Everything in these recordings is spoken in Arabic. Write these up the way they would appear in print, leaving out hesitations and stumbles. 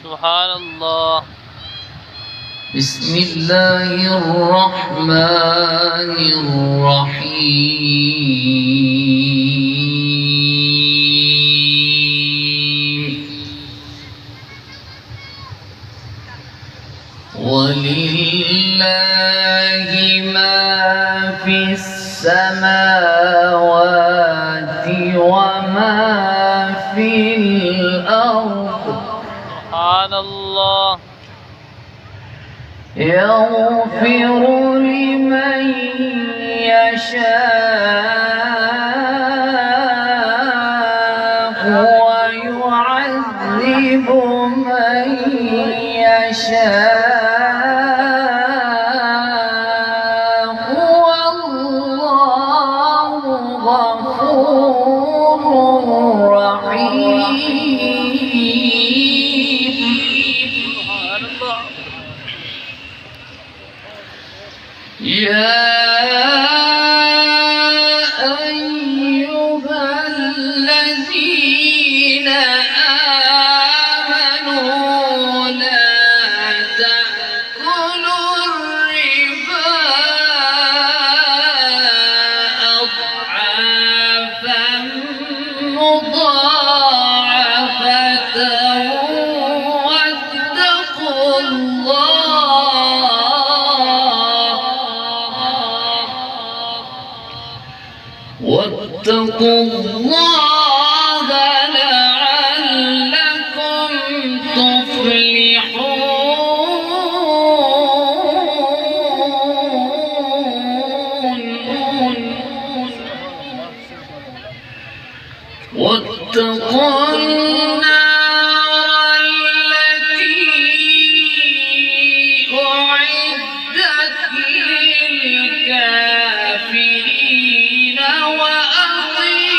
سبحان الله. بسم الله الرحمن الرحيم. ولله ما في السماوات وما في الأرض. سبحان الله. يغفر لمن يشاء ويعذب من يشاء والله غفور رحيم. سبحان الله. يا أيها الذين آمنوا لا تأكلوا الربا أضعافا مضاعفة واتقوا الله لعلكم تفلحون. واتقوا النار التي أعدت للكافرين وأطيعوا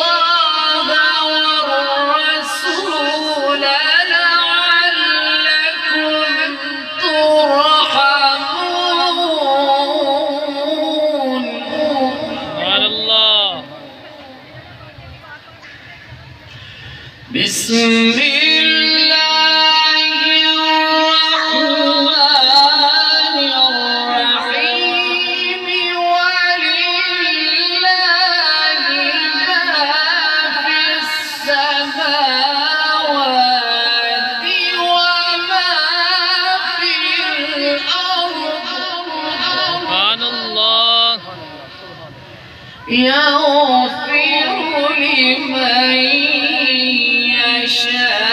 الله والرسول لعلكم ترحمون. سبحان الله. بسم الله الرحمن الرحيم. ولله ما في السماوات وما في الأرض. سبحان الله. يغفر لمن يشاء